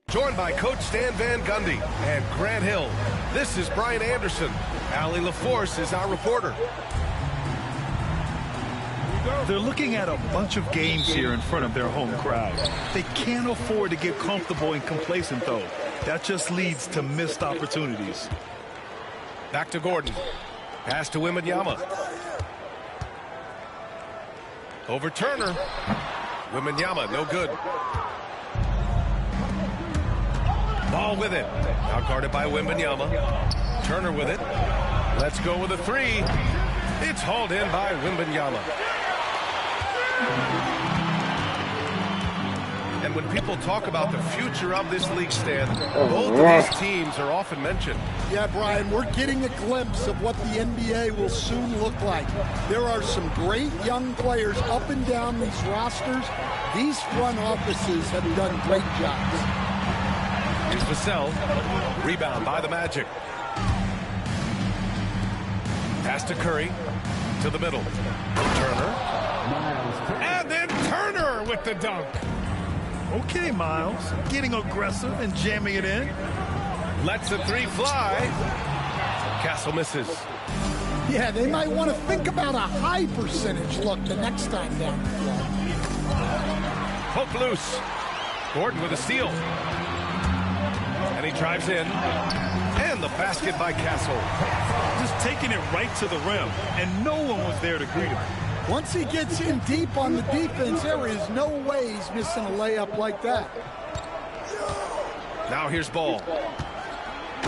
Joined by Coach Stan Van Gundy and Grant Hill. This is Brian Anderson. Allie LaForce is our reporter. They're looking at a bunch of games here in front of their home crowd. They can't afford to get comfortable and complacent, though. That just leads to missed opportunities. Back to Gordon. Pass to Wembanyama. Over Turner. Wembanyama, no good. Ball with it. Now guarded by Wembanyama. Turner with it. Let's go with a three. It's hauled in by Wembanyama. And when people talk about the future of this league, Stan, both of these teams are often mentioned. Yeah, Brian, we're getting a glimpse of what the NBA will soon look like. There are some great young players up and down these rosters. These front offices have done great jobs. Here's Vassell. Rebound by the Magic. Pass to Curry. To the middle. Turner. And then Turner with the dunk. Okay, Miles. Getting aggressive and jamming it in. Lets the three fly. Castle misses. Yeah, they might want to think about a high percentage look the next time down the floor. Poke loose. Gordon with a steal. And he drives in. And the basket by Castle. Just taking it right to the rim, and no one was there to greet him. Once he gets in deep on the defense, there is no way he's missing a layup like that. Now here's Ball.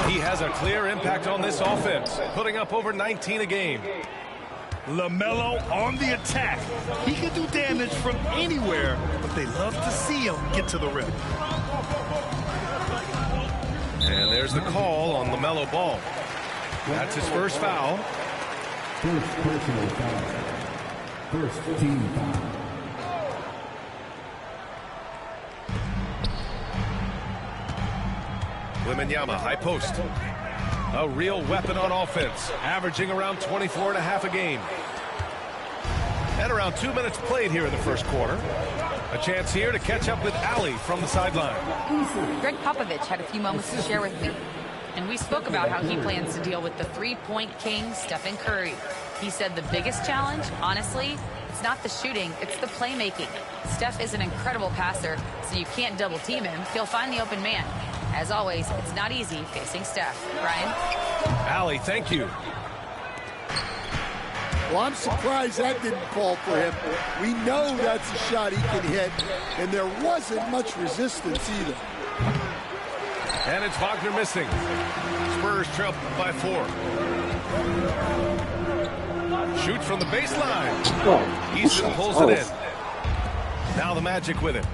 He has a clear impact on this offense, putting up over 19 a game. LaMelo on the attack. He can do damage from anywhere, but they love to see him get to the rim. And there's the call on LaMelo Ball. That's his first foul. First personal foul. First team foul. Wembanyama, high post. A real weapon on offense, averaging around 24 and a half a game. And around 2 minutes played here in the first quarter. A chance here to catch up with Allie from the sideline. Greg Popovich had a few moments to share with me. And we spoke about how he plans to deal with the three-point king, Stephen Curry. He said the biggest challenge, honestly, it's not the shooting, it's the playmaking. Steph is an incredible passer, so you can't double-team him. He'll find the open man. As always, it's not easy facing Steph. Brian? Allie, thank you. Well, I'm surprised that didn't fall for him. We know that's a shot he can hit, and there wasn't much resistance either. And it's Wagner missing. Spurs trail by 4. Shoots from the baseline. Easton pulls it in. Now the Magic with it.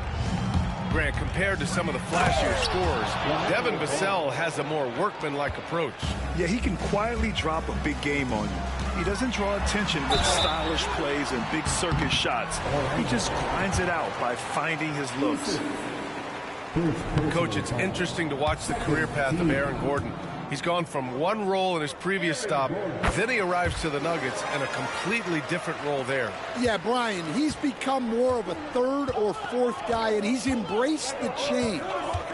Grant, compared to some of the flashier scorers, Devin Vassell has a more workmanlike approach. Yeah, he can quietly drop a big game on you. He doesn't draw attention with stylish plays and big circus shots. He just grinds it out by finding his looks. Coach, it's interesting to watch the career path of Aaron Gordon. He's gone from one role in his previous stop, then he arrives to the Nuggets in a completely different role there. Yeah, Brian, he's become more of a third or fourth guy, and he's embraced the change.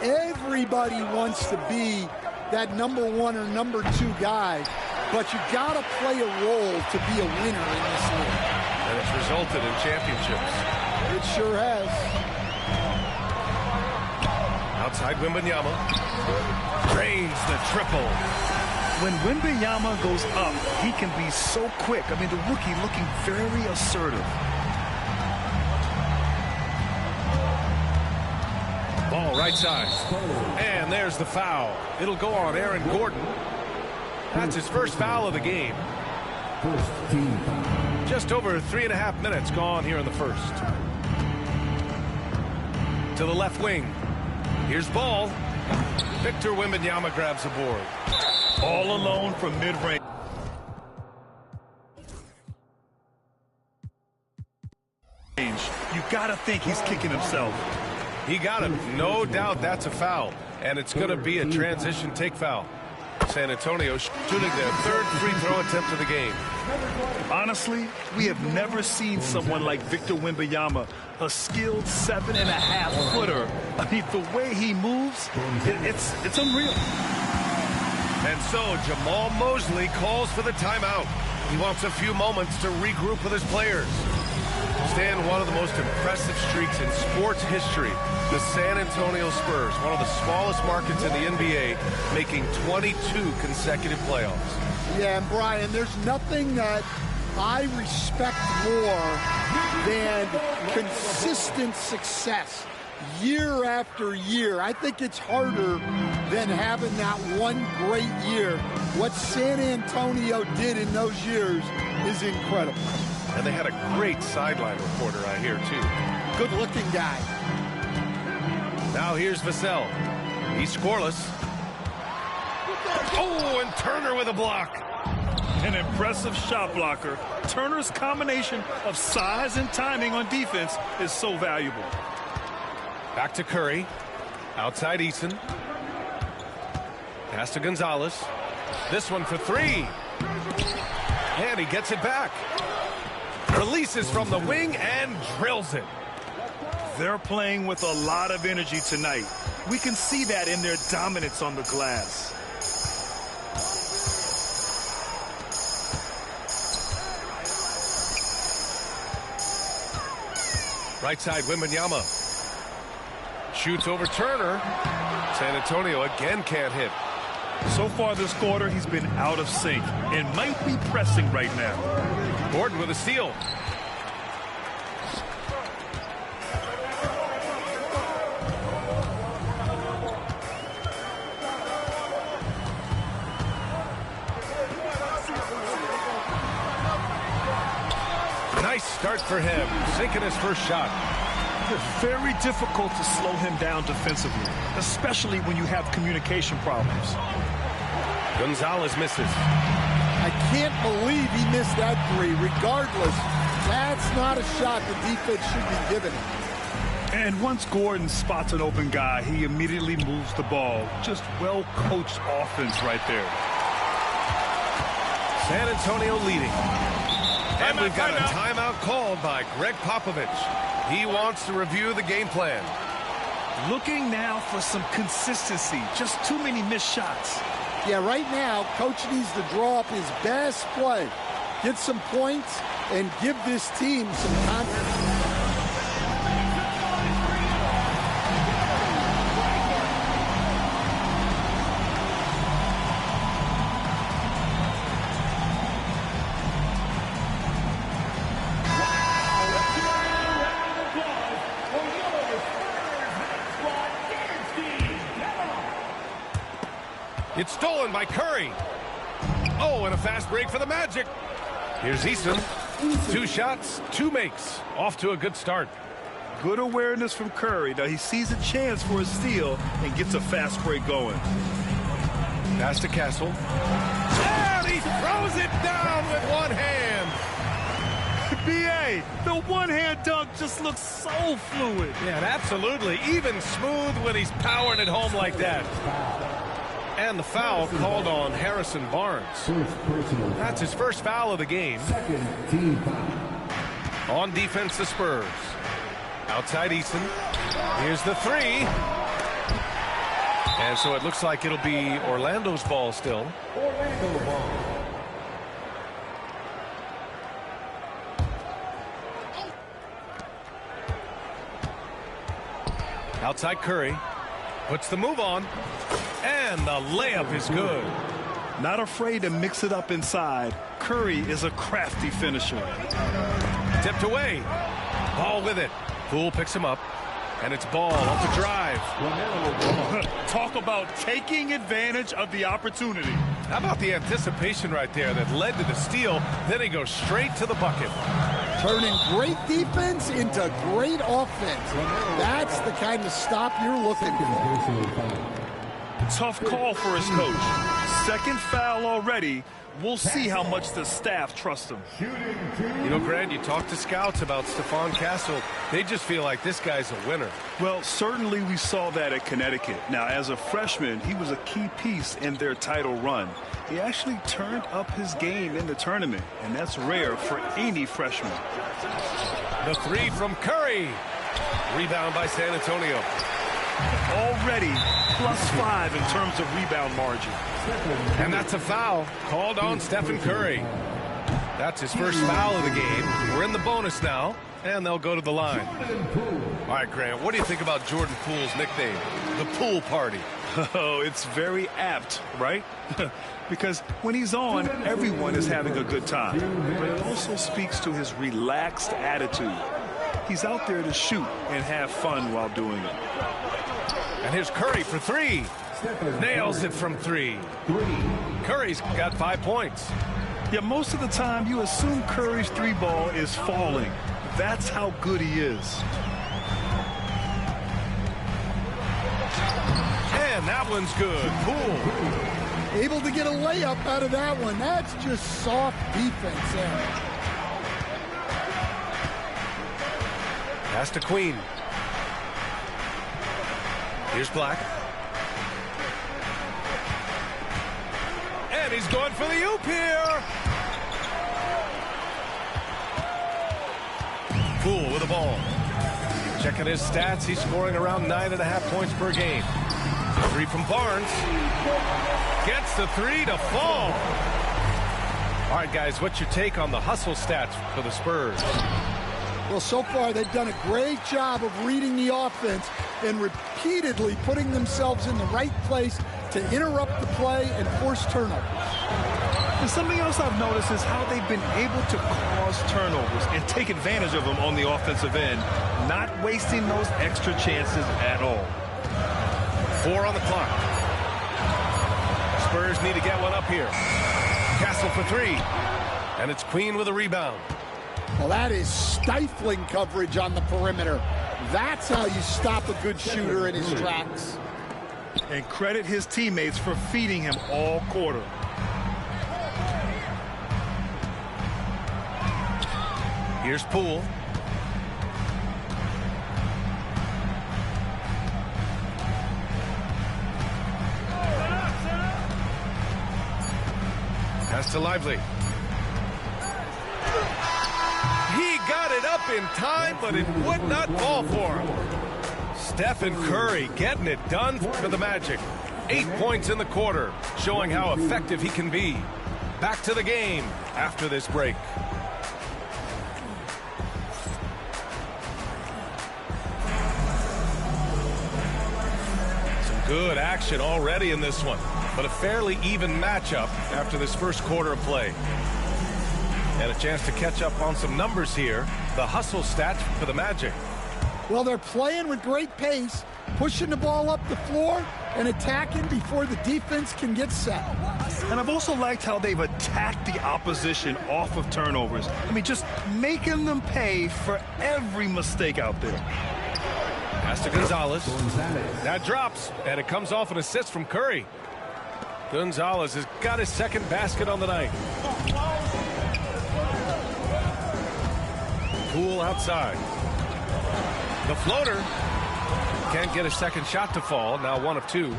Everybody wants to be that number one or number two guy, but you got to play a role to be a winner in this league. And it's resulted in championships. It sure has. Outside Wembanyama. Drains the triple. When Wembanyama goes up, he can be so quick. I mean, the rookie looking very assertive. Ball right side. And there's the foul. It'll go on Aaron Gordon. That's his first foul of the game. First team foul. Just over 3.5 minutes gone here in the first. To the left wing. Here's Ball. Victor Wembanyama grabs the board. All alone from mid-range. You gotta think he's kicking himself. He got him. No doubt that's a foul. And it's going to be a transition take foul. San Antonio shooting their third free throw attempt of the game. Honestly, we have never seen someone like Victor Wembanyama, a skilled 7.5-footer. I mean, the way he moves, it's unreal. And so Jamal Mosley calls for the timeout. He wants a few moments to regroup with his players. Stan, one of the most impressive streaks in sports history. The San Antonio Spurs, one of the smallest markets in the NBA, making 22 consecutive playoffs. Yeah, and Brian, there's nothing that I respect more than consistent success year after year. I think it's harder than having that one great year. What San Antonio did in those years is incredible. And they had a great sideline reporter, I hear, too. Good-looking guy. Now here's Vassell. He's scoreless. Oh, and Turner with a block. An impressive shot blocker. Turner's combination of size and timing on defense is so valuable. Back to Curry. Outside Eason. Pass to Gonzalez. This one for three. And he gets it back. Releases from the wing and drills it. They're playing with a lot of energy tonight. We can see that in their dominance on the glass. Right side, Wembanyama. Shoots over Turner. San Antonio again can't hit. So far this quarter, he's been out of sync and might be pressing right now. Gordon with a steal. Nice start for him, sinking his first shot. It's very difficult to slow him down defensively, especially when you have communication problems. Gonzalez misses. I can't believe he missed that three. Regardless, that's not a shot the defense should be giving him. And once Gordon spots an open guy, he immediately moves the ball. Just well-coached offense right there. San Antonio leading. And we've got a timeout called by Greg Popovich. He wants to review the game plan. Looking now for some consistency. Just too many missed shots. Yeah, right now, Coach needs to draw up his best play, get some points, and give this team some confidence. It's stolen by Curry. Oh, and a fast break for the Magic. Here's Eason. 2 shots, 2 makes. Off to a good start. Good awareness from Curry. Now he sees a chance for a steal and gets a fast break going. Pass to Castle. And he throws it down with one hand. B.A., the one-hand dunk just looks so fluid. Yeah, absolutely. Even smooth when he's powering it home like that. And the foul called on Harrison Barnes. That's his first foul of the game. Second team foul. On defense, the Spurs. Outside Eason. Here's the three. And so it looks like it'll be Orlando's ball still. Orlando ball. Outside Curry. Puts the move on. And the layup is good. Not afraid to mix it up inside. Curry is a crafty finisher. Tipped away. Ball with it. Poole picks him up. And it's Ball off the drive. Talk about taking advantage of the opportunity. How about the anticipation right there that led to the steal? Then he goes straight to the bucket. Turning great defense into great offense. That's the kind of stop you're looking for. Tough call for his coach. Second foul already, We'll see how much the staff trusts him. You know, Grant, you talk to scouts about Stephon Castle. They just feel like this guy's a winner. Well, certainly we saw that at Connecticut. Now, as a freshman, he was a key piece in their title run. He actually turned up his game in the tournament, and that's rare for any freshman. The three from Curry. Rebound by San Antonio. Already +5 in terms of rebound margin. And that's a foul called on Stephen Curry. That's his first foul of the game. We're in the bonus now, and they'll go to the line. All right, Grant, what do you think about Jordan Poole's nickname, the Pool Party? Oh, it's very apt, right? Because when he's on, everyone is having a good time. But it also speaks to his relaxed attitude. He's out there to shoot and have fun while doing it. And here's Curry for three. Nails it from three. Curry's got 5 points. Yeah, most of the time you assume Curry's three ball is falling. That's how good he is. And that one's good. Poole. Able to get a layup out of that one. That's just soft defense there. Pass to Queen. Here's Black. And he's going for the oop here. Poole with the ball. Checking his stats, he's scoring around 9.5 points per game. Three from Barnes. Gets the three to fall. All right, guys, what's your take on the hustle stats for the Spurs? Well, so far they've done a great job of reading the offense and repeatedly putting themselves in the right place to interrupt the play and force turnovers. And something else I've noticed is how they've been able to cause turnovers and take advantage of them on the offensive end, not wasting those extra chances at all. 4 on the clock. Spurs need to get one up here. Castle for three. And it's Queen with a rebound. Well, that is stifling coverage on the perimeter. That's how you stop a good shooter in his tracks. And credit his teammates for feeding him all quarter. Here's Poole. Pass to Lively. He got it up in time, but it would not fall for him. Stephen Curry getting it done for the Magic. 8 points in the quarter, showing how effective he can be. Back to the game after this break. Some good action already in this one, but a fairly even matchup after this first quarter of play. And a chance to catch up on some numbers here. The hustle stats for the Magic. Well, they're playing with great pace, pushing the ball up the floor and attacking before the defense can get set. And I've also liked how they've attacked the opposition off of turnovers. I mean, just making them pay for every mistake out there. Pass to Gonzalez. That drops, and it comes off an assist from Curry. Gonzalez has got his second basket on the night. Poole outside. The floater can't get a second shot to fall. Now 1 of 2.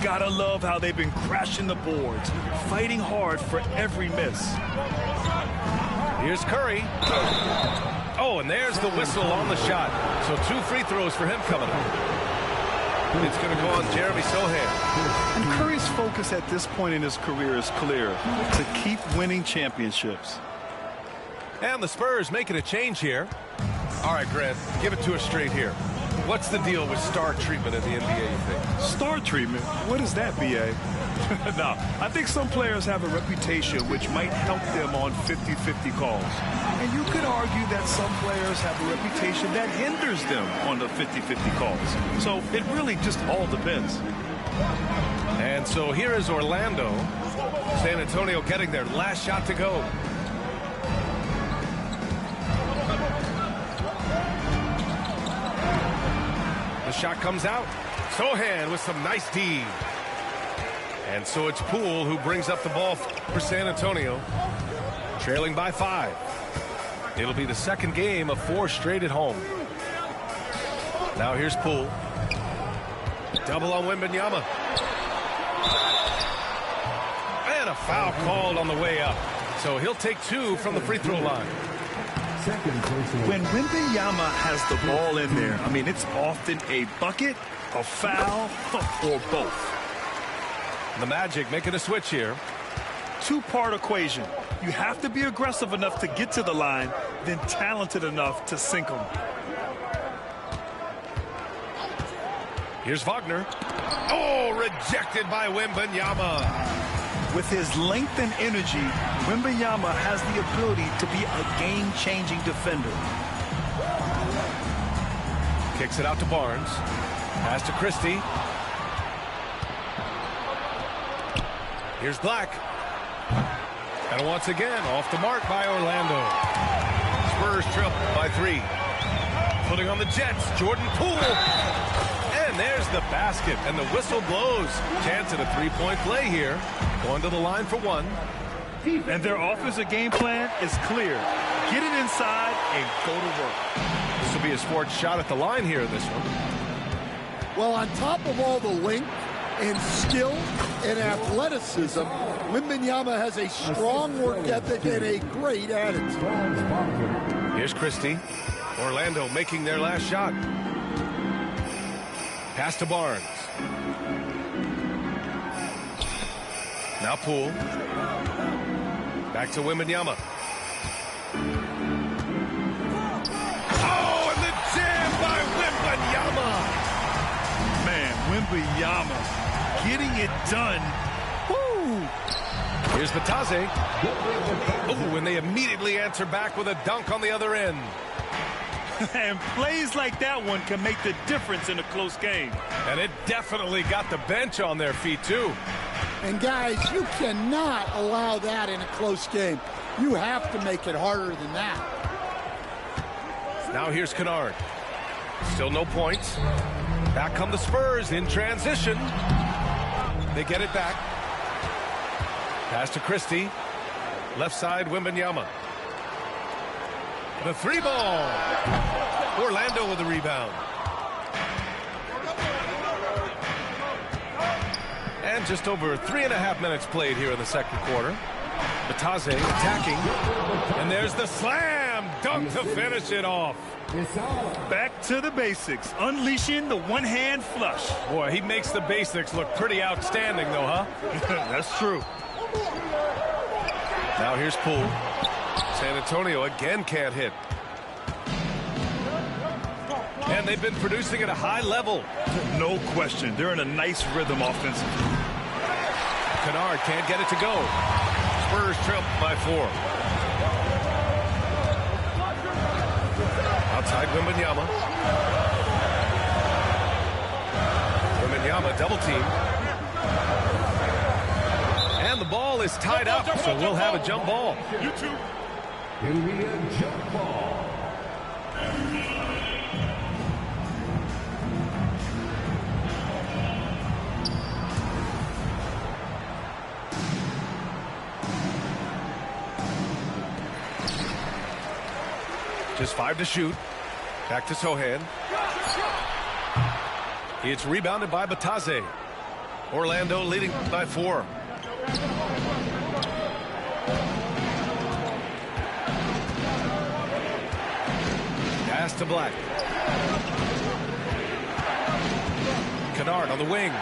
Gotta love how they've been crashing the boards, fighting hard for every miss. Here's Curry. Oh, and there's the whistle on the shot. So 2 free throws for him coming up. It's going to go on Jeremy Sohan. And Curry's focus at this point in his career is clear: to keep winning championships. And the Spurs making a change here. All right, Grant, give it to us straight here. What's the deal with star treatment in the NBA, you think? Star treatment? What is that, B.A.? No, I think some players have a reputation which might help them on 50-50 calls. And you could argue that some players have a reputation that hinders them on the 50-50 calls. So it really just all depends. And so here is Orlando. San Antonio getting their last shot to go. The shot comes out. Sohan with some nice D. And so it's Poole who brings up the ball for San Antonio, trailing by 5. It'll be the second game of 4 straight at home. Now here's Poole. Double on Wembanyama. And a foul called on the way up. So he'll take 2 from the free throw line. When Wembanyama has the ball in there, I mean, it's often a bucket, a foul, or both. The Magic making a switch here. Two-part equation. You have to be aggressive enough to get to the line, then talented enough to sink them. Here's Wagner. Oh, rejected by Wembanyama. With his length and energy, Wembanyama has the ability to be a game-changing defender. Kicks it out to Barnes. Pass to Christie. Here's Black. And once again, off the mark by Orlando. Spurs trail by 3. Putting on the Jets, Jordan Poole. And there's the basket, and the whistle blows. Chance at a 3-point play here. Going to the line for 1. And their offensive game plan is clear. Get it inside and go to work. This will be a sports shot at the line here in this one. Well, on top of all the length and skill and athleticism, Wembanyama has a strong work ethic and a great attitude. Here's Christie. Orlando making their last shot. Pass to Barnes. Now Poole. Back to Wembanyama. Oh, and the jam by Wembanyama. Man, Wembanyama getting it done. Woo! Here's Batase. Oh, and they immediately answer back with a dunk on the other end. And plays like that one can make the difference in a close game. And it definitely got the bench on their feet, too. And, guys, you cannot allow that in a close game. You have to make it harder than that. Now here's Kennard. Still no points. Back come the Spurs in transition. They get it back. Pass to Christie. Left side, Wembanyama. The 3-ball. Orlando with the rebound. And just over 3.5 minutes played here in the second quarter. Batase attacking. And there's the slam dunk to finish it off. Back to the basics. Unleashing the one-hand flush. Boy, he makes the basics look pretty outstanding, though, huh? That's true. Now here's Poole. San Antonio again can't hit. And they've been producing at a high level. No question. They're in a nice rhythm offensively. Kennard can't get it to go. Spurs trail by 4. Outside Wembanyama. Wembanyama double team. And the ball is tied up, so we'll have a jump ball. It'll be a jump ball. Just 5 to shoot. Back to Sohan. It's rebounded by Batase. Orlando leading by 4. Pass to Black. Kennard on the wing.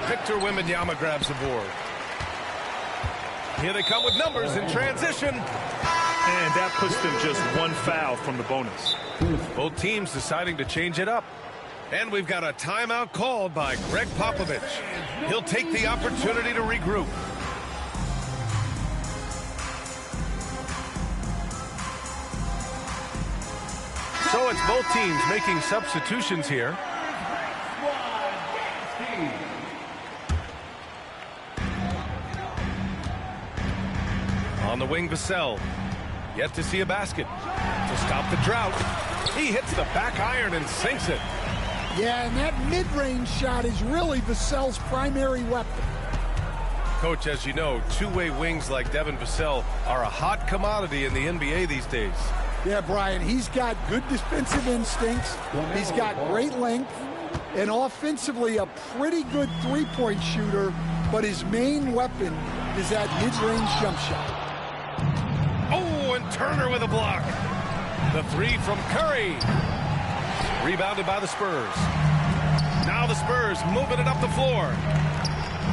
Victor Wembanyama grabs the board. Here they come with numbers in transition. And that puts them just 1 foul from the bonus. Both teams deciding to change it up. And we've got a timeout called by Greg Popovich. He'll take the opportunity to regroup. So it's both teams making substitutions here. On the wing, Vassell. Yet to see a basket. To stop the drought. He hits the back iron and sinks it. Yeah, and that mid-range shot is really Vassell's primary weapon. Coach, as you know, two-way wings like Devin Vassell are a hot commodity in the NBA these days. Yeah, Brian, he's got good defensive instincts. He's got great length. And offensively, a pretty good three-point shooter. But his main weapon is that mid-range jump shot. Oh, and Turner with a block. The three from Curry. Rebounded by the Spurs. Now the Spurs moving it up the floor.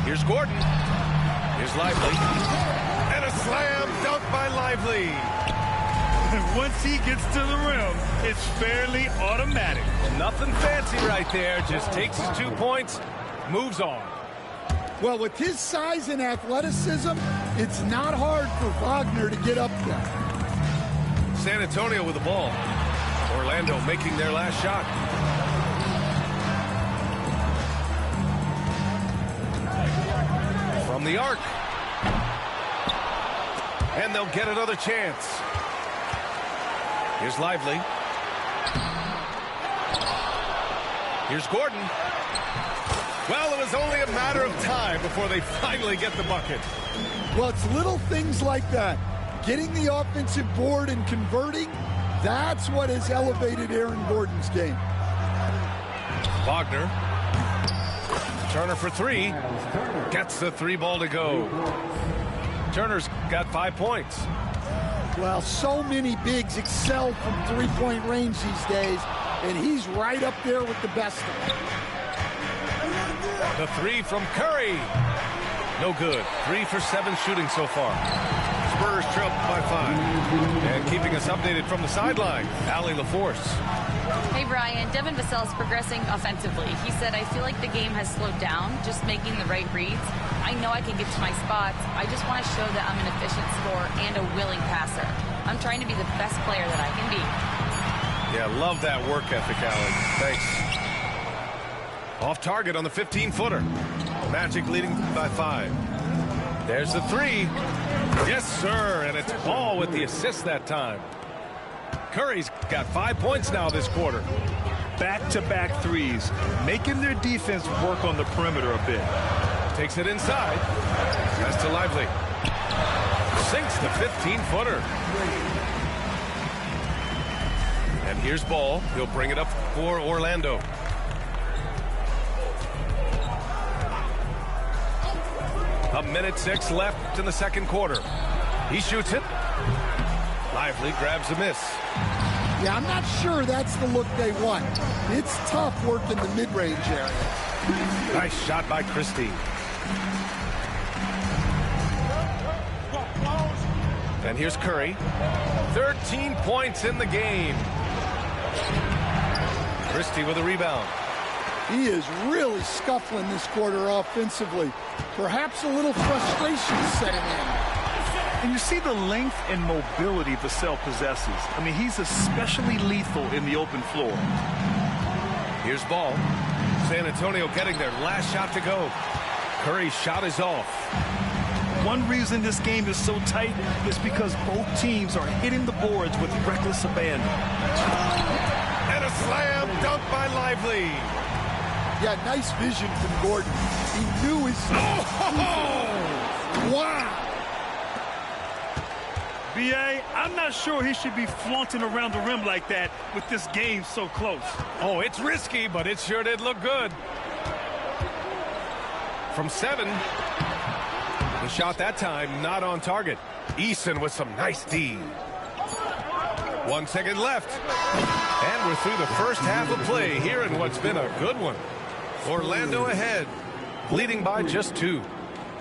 Here's Gordon. Here's Lively. And a slam dunk by Lively. Once he gets to the rim, it's fairly automatic. Nothing fancy right there. Just takes his 2 points, moves on. Well, with his size and athleticism, it's not hard for Wagner to get up there. San Antonio with the ball. Orlando making their last shot. From the arc. And they'll get another chance. Here's Lively. Here's Gordon. Well, it was only a matter of time before they finally get the bucket. Well, it's little things like that. Getting the offensive board and converting, that's what has elevated Aaron Gordon's game. Wagner. Turner for three. Gets the three ball to go. Turner's got 5 points. Well, so many bigs excel from three-point range these days, and he's right up there with the best of them. The three from Curry. No good. 3 for 7 shooting so far. Spurs trail by 5. And keeping us updated from the sideline, Allie LaForce. Hey, Brian. Devin Vassell is progressing offensively. He said, I feel like the game has slowed down, just making the right reads. I know I can get to my spots. I just want to show that I'm an efficient scorer and a willing passer. I'm trying to be the best player that I can be. Yeah, love that work ethic, Allie. Thanks. Off target on the 15-footer. Magic leading by 5. There's the three. Yes, sir. And it's Ball with the assist that time. Curry's got 5 points now this quarter. Back-to-back threes, making their defense work on the perimeter a bit. Takes it inside. That's to Lively. Sinks the 15-footer. And here's Ball. He'll bring it up for Orlando. A minute 6 left in the second quarter. He shoots it. Lively grabs a miss. Yeah, I'm not sure that's the look they want. It's tough working the mid-range area. Nice shot by Christie. And here's Curry. 13 points in the game. Christie with a rebound. He is really scuffling this quarter offensively. Perhaps a little frustration setting in. And you see the length and mobility Vassell possesses. I mean, he's especially lethal in the open floor. Here's Ball. San Antonio getting their last shot to go. Curry's shot is off. One reason this game is so tight is because both teams are hitting the boards with reckless abandon. And a slam dunk by Lively. Yeah, nice vision from Gordon. He knew his... Oh! Wow! B.A., I'm not sure he should be flaunting around the rim like that with this game so close. Oh, it's risky, but it sure did look good. From 7. The shot that time not on target. Eason with some nice D. 1 second left. And we're through the first half of play here in what's been a good one. Orlando ahead, leading by just 2.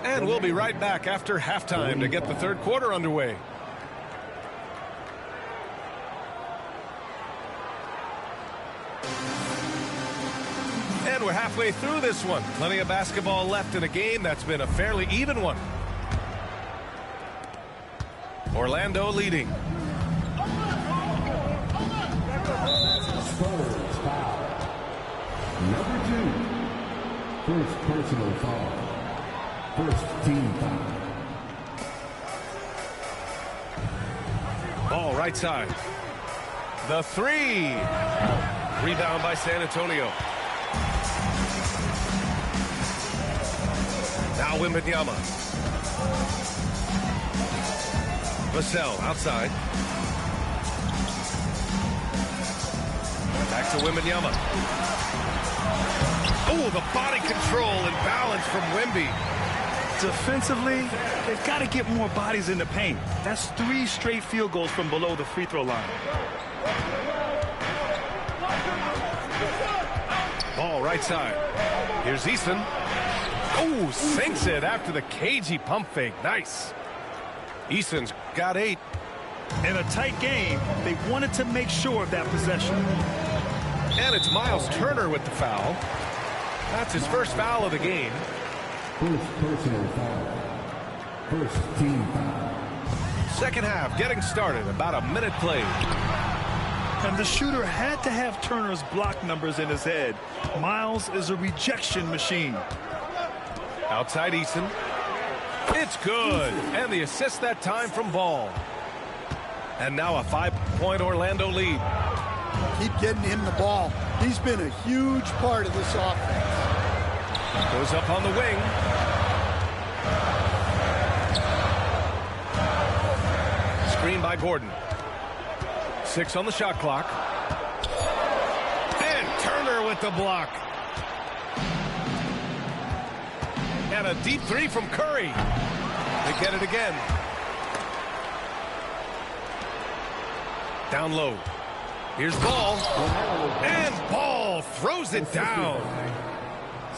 And we'll be right back after halftime to get the third quarter underway. And we're halfway through this one. Plenty of basketball left in a game that's been a fairly even one. Orlando leading. Spurs foul. Number 2. First personal foul. First team foul. Ball right side. The three. Rebound by San Antonio. Now Wembanyama. Vassell outside. Back to Wembanyama. Oh, the body control and balance from Wemby. Defensively, they've got to get more bodies in the paint. That's 3 straight field goals from below the free throw line. Ball right side. Here's Eason. Oh, sinks it after the cagey pump fake. Nice. Eason's got 8. In a tight game, they wanted to make sure of that possession. And it's Miles Turner with the foul. That's his first foul of the game. First personal foul. First team foul. Second half getting started. About a minute played. And the shooter had to have Turner's block numbers in his head. Miles is a rejection machine. Outside Eason. It's good. And the assist that time from Ball. And now a 5-point Orlando lead. Keep getting him the ball. He's been a huge part of this offense. Goes up on the wing. Screen by Gordon. 6 on the shot clock. And Turner with the block. And a deep 3 from Curry. They get it again. Down low. Here's Ball. And Ball throws it down.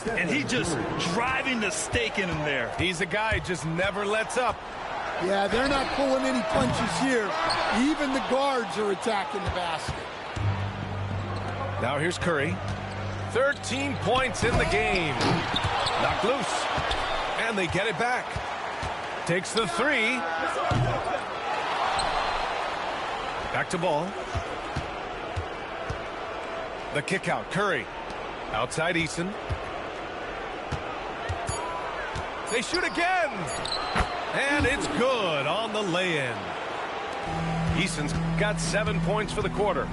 And he just driving the stake in him there. He's a guy just never lets up. Yeah, they're not pulling any punches here. Even the guards are attacking the basket. Now here's Curry. 13 points in the game. Knocked loose. And they get it back. Takes the 3. Back to Ball. The kick out. Curry. Outside Eason. They shoot again. And it's good on the lay-in. Eason's got 7 points for the quarter.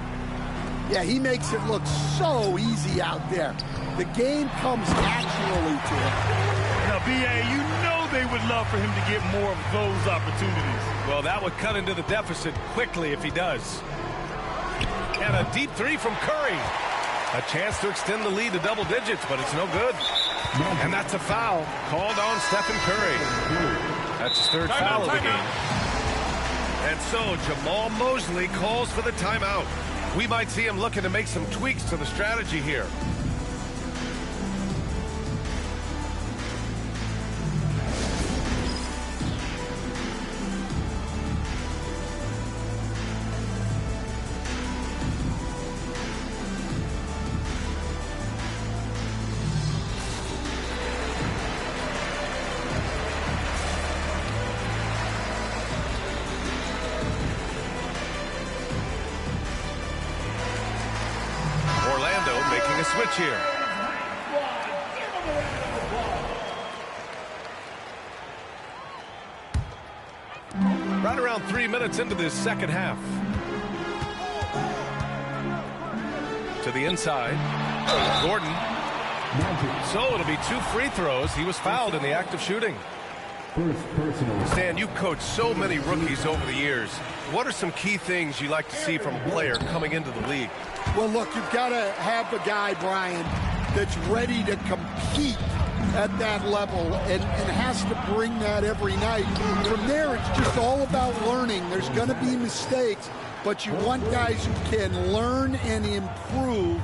Yeah, he makes it look so easy out there. The game comes naturally to him. Now, B.A., you know they would love for him to get more of those opportunities. Well, that would cut into the deficit quickly if he does. And a deep 3 from Curry. A chance to extend the lead to double digits, but it's no good. And that's a foul called on Stephen Curry. That's his 3rd foul of the game. And so Jamal Mosley calls for the timeout. We might see him looking to make some tweaks to the strategy here. Switch here. Right around 3 minutes into this second half. To the inside. Gordon. So it'll be 2 free throws. He was fouled in the act of shooting. Stan, you coached so many rookies over the years. What are some key things you like to see from a player coming into the league? Well, look, you've got to have a guy, Brian, that's ready to compete at that level and has to bring that every night. From there, it's just all about learning. There's going to be mistakes, but you want guys who can learn and improve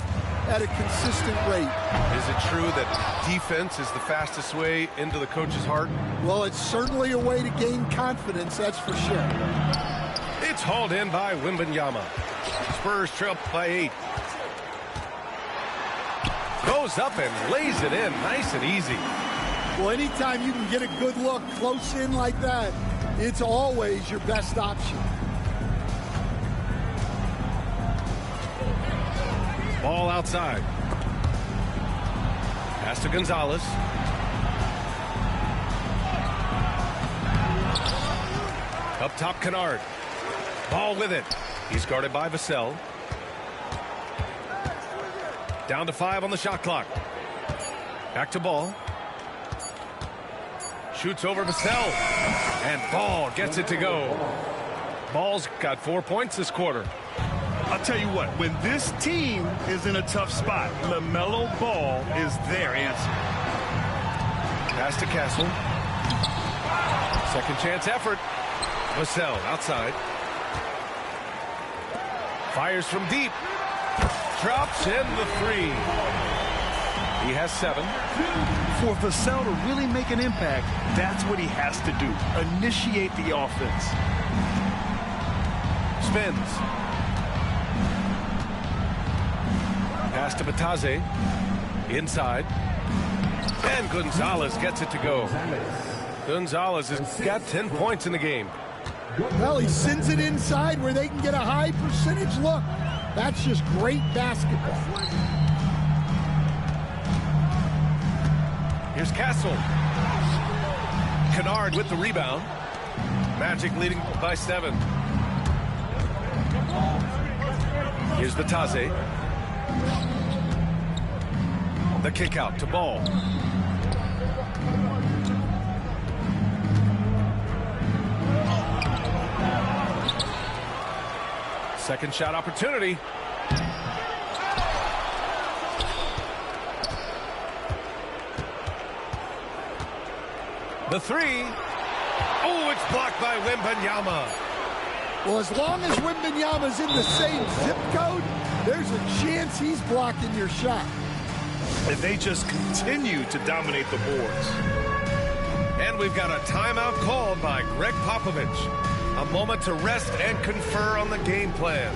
at a consistent rate. Is it true that defense is the fastest way into the coach's heart? Well, it's certainly a way to gain confidence, that's for sure. It's hauled in by Wembanyama. Spurs trail by 8. Goes up and lays it in nice and easy. Well, anytime you can get a good look close in like that, it's always your best option. Ball outside. Pass to Gonzalez. Up top, Kennard. Ball with it. He's guarded by Vassell. Down to 5 on the shot clock. Back to Ball. Shoots over Vassell. And Ball gets it to go. Ball's got 4 points this quarter. I'll tell you what, when this team is in a tough spot, LaMelo Ball is their answer. Pass to Castle. Second chance effort. Vassell outside. Fires from deep. Drops in the 3. He has 7. For Vassell to really make an impact, that's what he has to do. Initiate the offense. Spins. Pass to Batase. Inside. And Gonzalez gets it to go. Gonzalez has got 10 points in the game. Well, he sends it inside where they can get a high percentage look. That's just great basketball. Here's Castle. Kennard with the rebound. Magic leading by 7. Here's Batase. The kick out to Ball. Second shot opportunity. The 3. Oh, it's blocked by Wembanyama. Well, as long as Wembanyama's in the same zip code, there's a chance he's blocking your shot. And they just continue to dominate the boards. And we've got a timeout called by Greg Popovich. A moment to rest and confer on the game plan.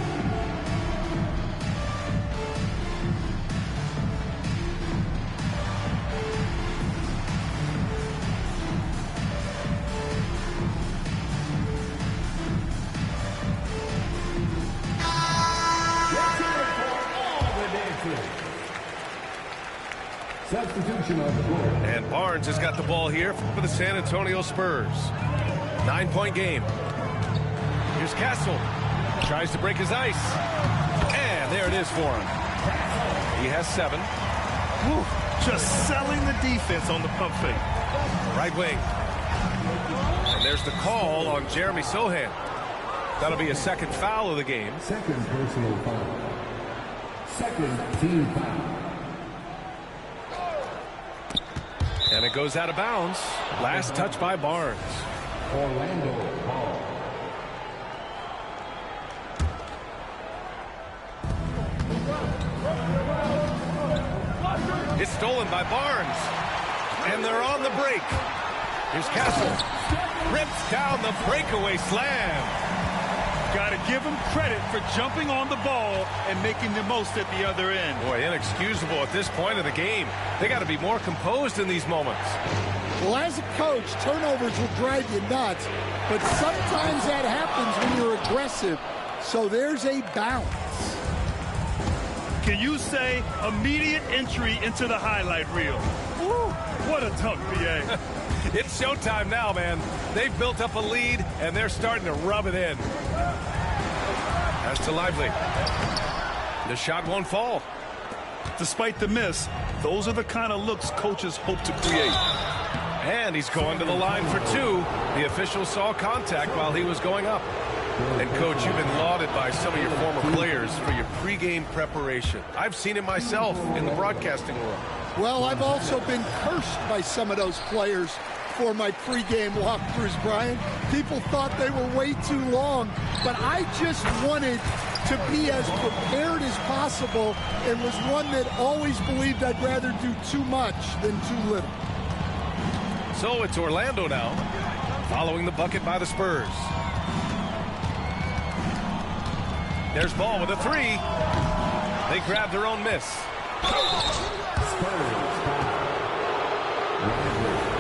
Substitution on the floor. And Barnes has got the ball here for the San Antonio Spurs. 9-point game. Here's Castle. Tries to break his ice. And there it is for him. He has 7. Whew, just selling the defense on the pump fake. Right wing. And there's the call on Jeremy Sohan. That'll be a second foul of the game. Second personal foul. Second team foul. And it goes out of bounds. Last touch by Barnes. Orlando Ball. It's stolen by Barnes. And they're on the break. Here's Castle. Rips down the breakaway slam. Got to give him credit for jumping on the ball and making the most at the other end. Boy, inexcusable at this point of the game. They got to be more composed in these moments. Well, as a coach, turnovers will drive you nuts, but sometimes that happens when you're aggressive. So there's a balance. Can you say immediate entry into the highlight reel? Woo, what a dunk, BA. It's showtime now, man. They've built up a lead, and they're starting to rub it in. That's to Lively. The shot won't fall. Despite the miss, those are the kind of looks coaches hope to create. And he's going to the line for 2. The official saw contact while he was going up. And, Coach, you've been lauded by some of your former players for your pregame preparation. I've seen it myself in the broadcasting world. Well, I've also been cursed by some of those players for my pregame walkthroughs, Brian. People thought they were way too long, but I just wanted to be as prepared as possible and was one that always believed I'd rather do too much than too little. So it's Orlando now, following the bucket by the Spurs. There's Ball with a 3. They grab their own miss.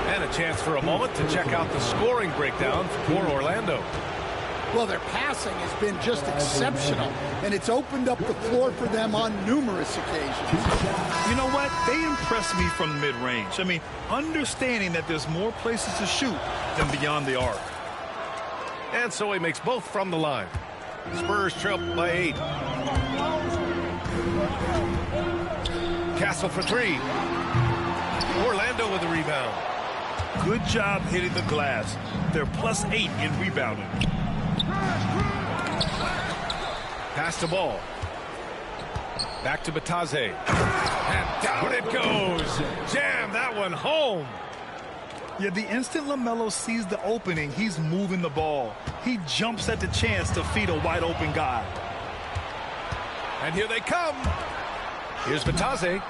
And a chance for a moment to check out the scoring breakdown for Orlando. Well, their passing has been just exceptional, and it's opened up the floor for them on numerous occasions. You know what? They impress me from mid-range. I mean, understanding that there's more places to shoot than beyond the arc. And so he makes both from the line. Spurs trail by 8. Castle for three. Orlando with the rebound. Good job hitting the glass. They're +8 in rebounding. Pass the ball. Back to Bataze. And down it goes. Jam that one home. Yeah, the instant LaMelo sees the opening, he's moving the ball. He jumps at the chance to feed a wide open guy. And here they come. Here's Bataze.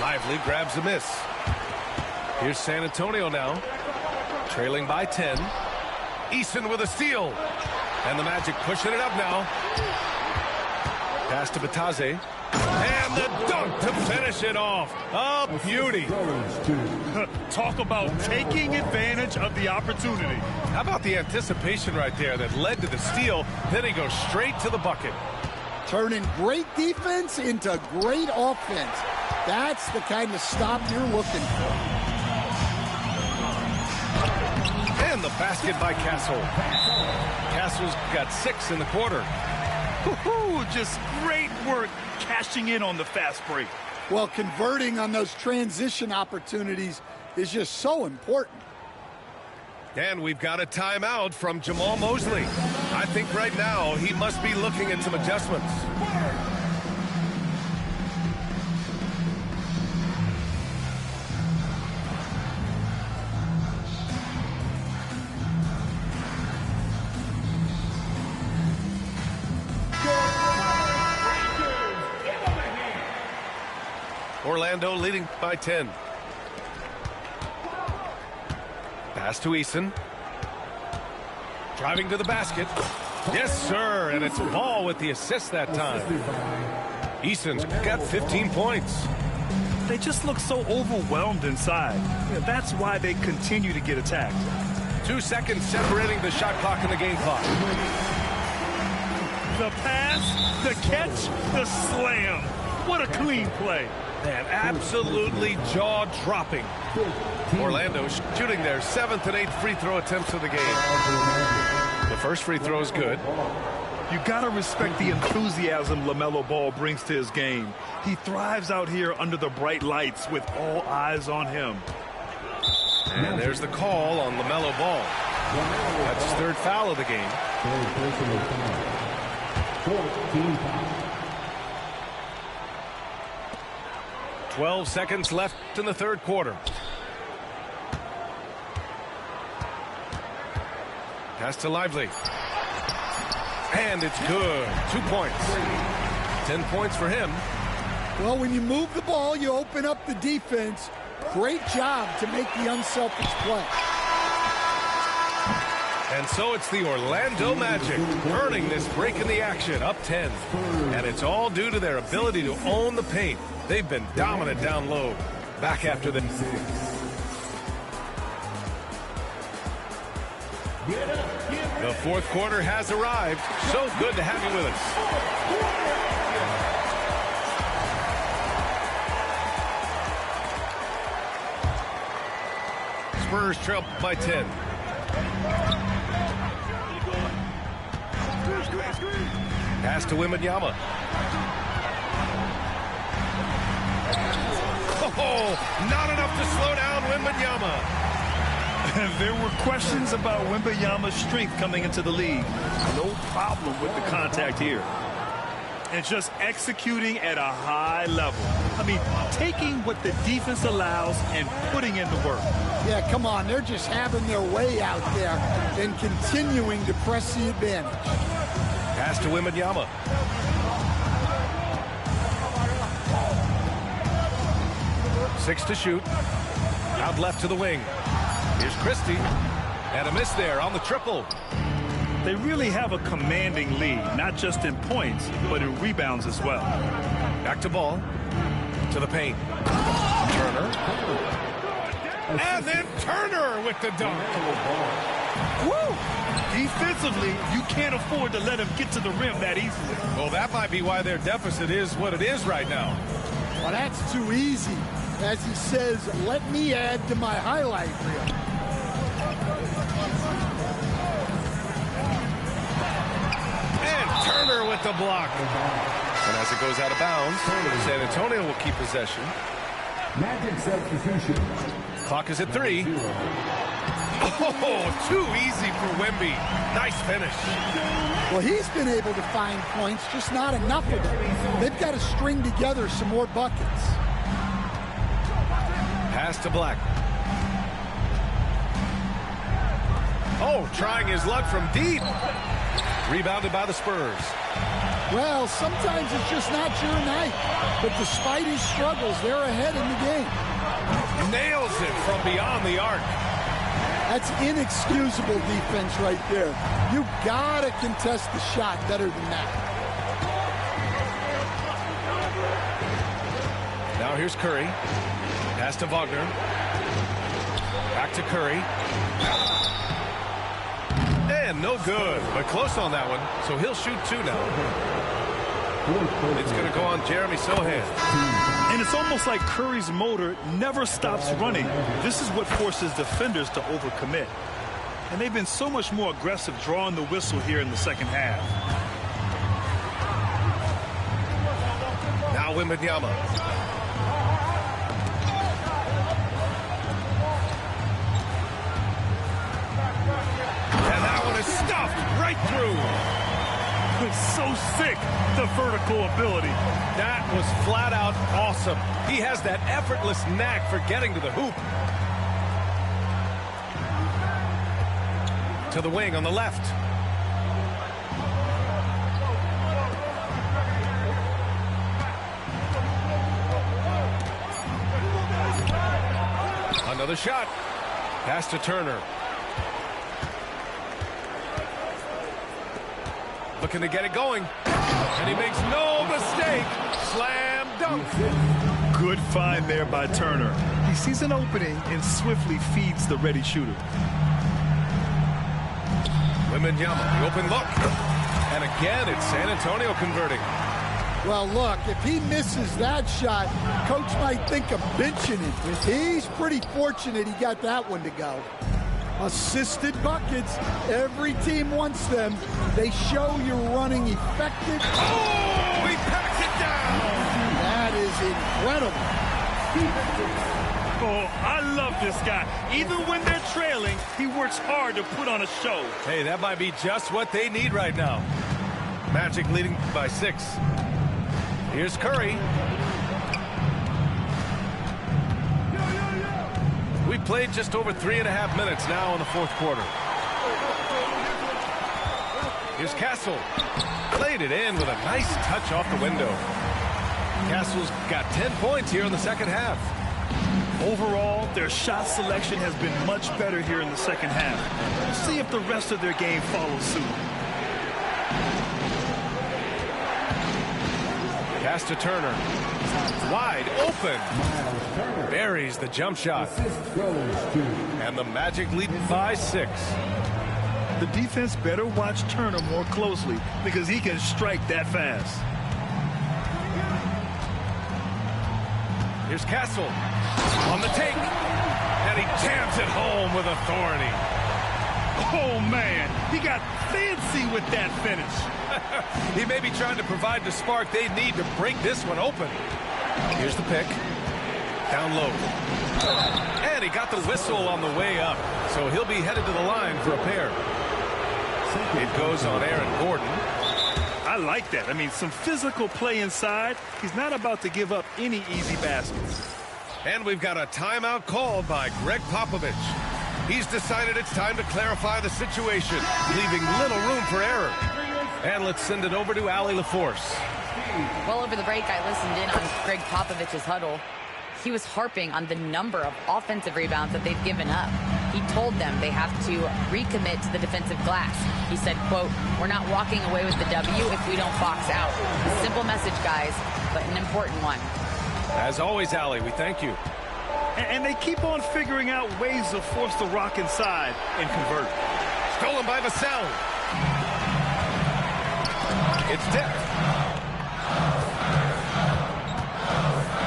Lively grabs a miss. Here's San Antonio now. Trailing by 10. Eason with a steal. And the Magic pushing it up now. Pass to Bataze. And the dunk to finish it off. A beauty. Talk about taking advantage of the opportunity. How about the anticipation right there that led to the steal? Then he goes straight to the bucket. Turning great defense into great offense. That's the kind of stop you're looking for. And the basket by Castle. Castle's got 6 in the quarter. Just great work cashing in on the fast break. Well, converting on those transition opportunities is just so important. And we've got a timeout from Jamal Mosley. I think right now he must be looking at some adjustments. Orlando leading by 10. Pass to Eason. Driving to the basket. Yes, sir. And it's Ball with the assist that time. Eason's got 15 points. They just look so overwhelmed inside. Yeah, that's why they continue to get attacked. 2 seconds separating the shot clock and the game clock. The pass, the catch, the slam. What a clean play. Man, absolutely jaw-dropping. Orlando shooting their 7th and 8th free throw attempts of the game. The first free throw is good. You gotta respect the enthusiasm LaMelo Ball brings to his game. He thrives out here under the bright lights with all eyes on him. And there's the call on LaMelo Ball. That's his 3rd foul of the game. 12 seconds left in the 3rd quarter. Pass to Lively. And it's good. 2 points. 10 points for him. Well, when you move the ball, you open up the defense. Great job to make the unselfish play. And so it's the Orlando Magic earning this break in the action, up 10. And it's all due to their ability to own the paint. They've been dominant down low. Back after the... The 4th quarter has arrived. So good to have you with us. Spurs trail by 10. Pass to Wembanyama. Oh, not enough to slow down Wembanyama. There were questions about Wembanyama's strength coming into the league. No problem with the contact here. And just executing at a high level. I mean, taking what the defense allows and putting in the work. Yeah, come on. They're just having their way out there and continuing to press the advantage. Pass to Wembanyama. Six to shoot. Out left to the wing. Here's Christie. And a miss there on the triple. They really have a commanding lead, not just in points, but in rebounds as well. Back to Ball. To the paint. Turner. And then Turner with the dunk. Woo! Defensively, you can't afford to let him get to the rim that easily. Well, that might be why their deficit is what it is right now. Well, that's too easy. As he says, let me add to my highlight reel. And Turner with the block. And as it goes out of bounds, San Antonio will keep possession. Magic substitution. Clock is at 3. Oh, too easy for Wemby. Nice finish. Well, he's been able to find points, just not enough of them. They've got to string together some more buckets. Pass to Black. Oh, trying his luck from deep. Rebounded by the Spurs. Well, sometimes it's just not your night. But despite his struggles, they're ahead in the game. Nails it from beyond the arc. That's inexcusable defense right there. You gotta contest the shot better than that. Now here's Curry. Pass to Wagner. Back to Curry. And no good, but close on that one. So he'll shoot 2 now. It's going to go on Jeremy Sohan. And it's almost like Curry's motor never stops running. This is what forces defenders to overcommit. And they've been so much more aggressive drawing the whistle here in the second half. Now Wembanyama. And that one is stuffed right through. It's so sick, the vertical ability. That was flat out awesome. He has that effortless knack for getting to the hoop. To the wing on the left. Another shot. Pass to Turner. Looking to get it going. And he makes no mistake. Slam dunk. Good find there by Turner. He sees an opening and swiftly feeds the ready shooter. Wembanyama, the open look. And again, it's San Antonio converting. Well, look, if he misses that shot, coach might think of benching him. He's pretty fortunate he got that one to go. Assisted buckets. Every team wants them. They show you're running effective. Oh, he packs it down. That is incredible. Oh, I love this guy. Even when they're trailing, he works hard to put on a show. Hey, that might be just what they need right now. Magic leading by 6. Here's Curry. We played just over 3.5 minutes now in the 4th quarter. Here's Castle. Played it in with a nice touch off the window. Castle's got 10 points here in the second half. Overall, their shot selection has been much better here in the second half. We'll see if the rest of their game follows suit. Pass to Turner. Wide open. Buries the jump shot. And the Magic lead by 6. The defense better watch Turner more closely because he can strike that fast. Here's Castle on the take. And he jams it home with authority. Oh, man. He got fancy with that finish. He may be trying to provide the spark they need to break this one open. Here's the pick. Down low. And he got the whistle on the way up. So he'll be headed to the line for a pair. It goes on Aaron Gordon. I like that. I mean, some physical play inside. He's not about to give up any easy baskets. And we've got a timeout called by Greg Popovich. He's decided it's time to clarify the situation, leaving little room for error. And let's send it over to Allie LaForce. Well, over the break, I listened in on Greg Popovich's huddle. He was harping on the number of offensive rebounds that they've given up. He told them they have to recommit to the defensive glass. He said, quote, "We're not walking away with the W if we don't box out." A simple message, guys, but an important one. As always, Allie, we thank you. And they keep on figuring out ways to force the rock inside and convert. Stolen by Vassell. It's tipped.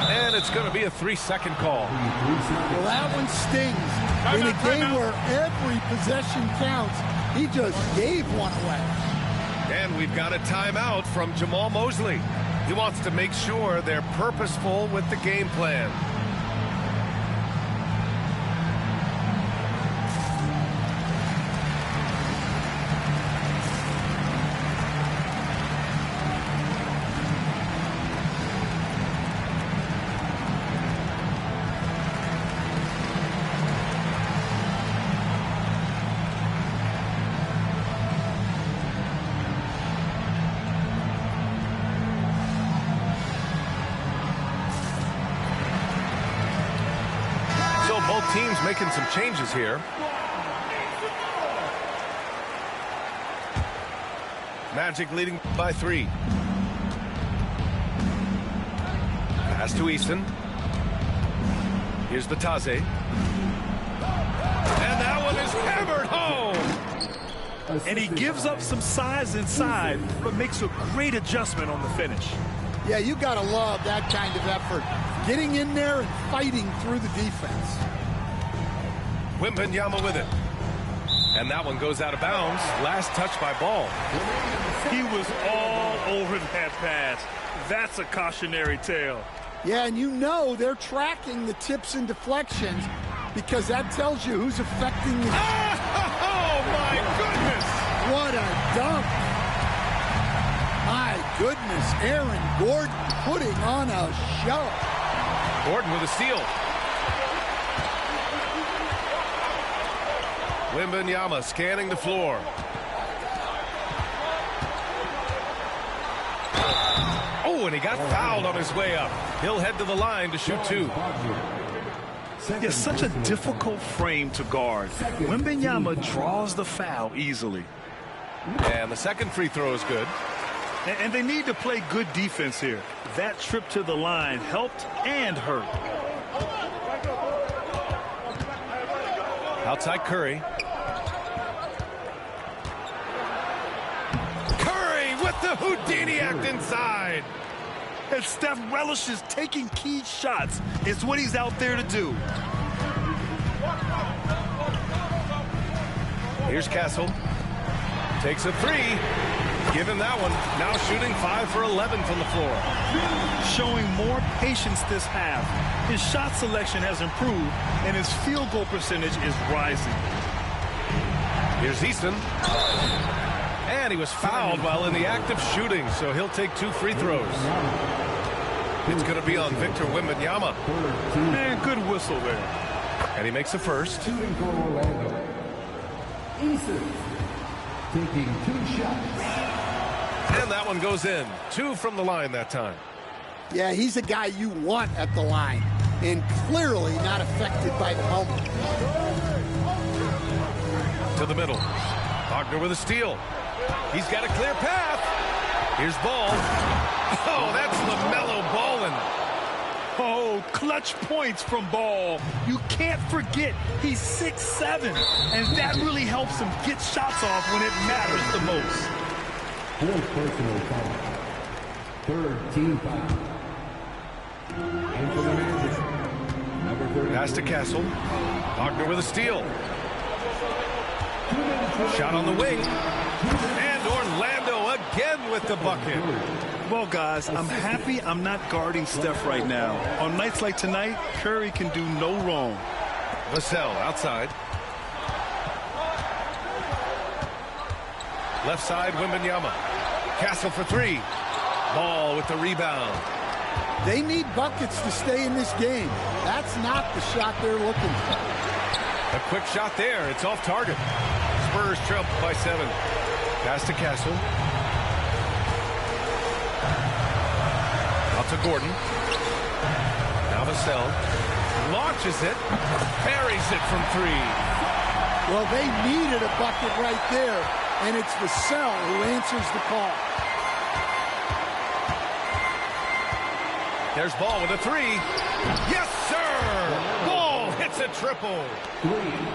And it's going to be a 3-second call. Well, that one stings. In a game where every possession counts, he just gave one away. And we've got a timeout from Jamal Mosley. He wants to make sure they're purposeful with the game plan. Both teams making some changes here. Magic leading by 3. Pass to Easton. Here's Batase. And that one is hammered home. And he gives up some size inside, but makes a great adjustment on the finish. Yeah, you got to love that kind of effort. Getting in there and fighting through the defense. Wembanyama with it. And that one goes out of bounds. Last touch by Ball. He was all over that pass. That's a cautionary tale. Yeah, and you know they're tracking the tips and deflections because that tells you who's affecting the... Oh, my goodness! What a dunk! My goodness, Aaron Gordon putting on a show. Gordon with a steal. Wembanyama scanning the floor. Oh, and he got fouled on his way up. He'll head to the line to shoot 2. It's such a difficult frame to guard. Wembanyama draws the foul easily. And the second free throw is good. And they need to play good defense here. That trip to the line helped and hurt. Outside Curry. Curry with the Houdini act inside. And Steph relishes taking key shots. It's what he's out there to do. Here's Castle. Takes a 3. Give him that one. Now shooting 5 for 11 from the floor. Showing more patience this half. His shot selection has improved, and his field goal percentage is rising. Here's Easton. And he was fouled while in the act of shooting, so he'll take 2 free throws. It's going to be on Victor Wembanyama. Man, good whistle there. And he makes a first. Shooting for Orlando. Easton taking 2 shots. And that one goes in. 2 from the line that time. Yeah, he's a guy you want at the line, and clearly not affected by the moment. To the middle. Wagner with a steal. He's got a clear path. Here's Ball. Oh, that's LaMelo Ballin'. Oh, clutch points from Ball. You can't forget he's 6'7", and that really helps him get shots off when it matters the most. 4th personal foul. 3rd team foul. And for the Magic, number 30. Pass to Castle. Wagner with a steal. Shot on the wing. And Orlando again with the bucket. Well, guys, I'm happy I'm not guarding Steph right now. On nights like tonight, Curry can do no wrong. Vassell outside. Left side, Wembanyama. Castle for 3. Ball with the rebound. They need buckets to stay in this game. That's not the shot they're looking for. A quick shot there. It's off target. Spurs trail by 7. Pass to Castle. Out to Gordon. Now Vassell launches it. Buries it from 3. Well, they needed a bucket right there, and it's Vassell who answers the call. There's Ball with a 3. Yes, sir! Ball hits a triple.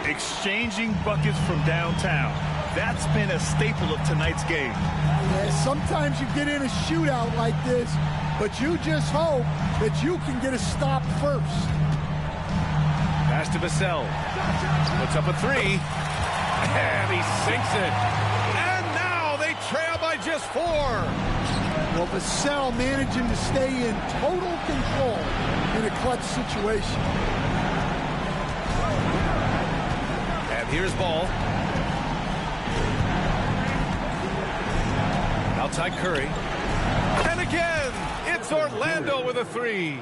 Exchanging buckets from downtown. That's been a staple of tonight's game. Yeah, sometimes you get in a shootout like this, but you just hope that you can get a stop first. Pass to Vassell. Puts up a 3. And he sinks it. And now they trail by just 4. Well, Vassell managing to stay in total control in a clutch situation. And here's ball. Outside Curry. And again, it's Orlando with a three.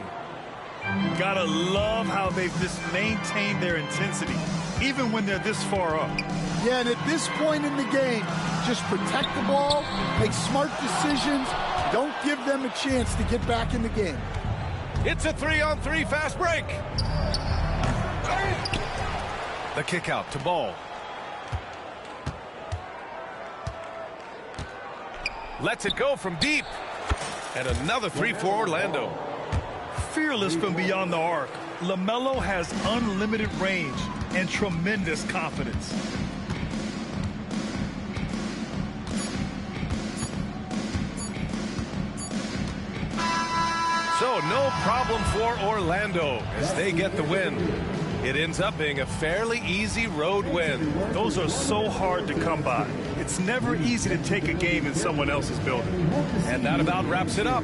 Gotta love how they've just maintained their intensity, even when they're this far up. Yeah, and at this point in the game, just protect the ball, make smart decisions, don't give them a chance to get back in the game. It's a 3-on-3 fast break. The kick out to Ball. Lets it go from deep. And another three for Orlando. Fearless from beyond the arc, LaMelo has unlimited range and tremendous confidence. So no problem for Orlando as they get the win. It ends up being a fairly easy road win. Those are so hard to come by. It's never easy to take a game in someone else's building. And that about wraps it up.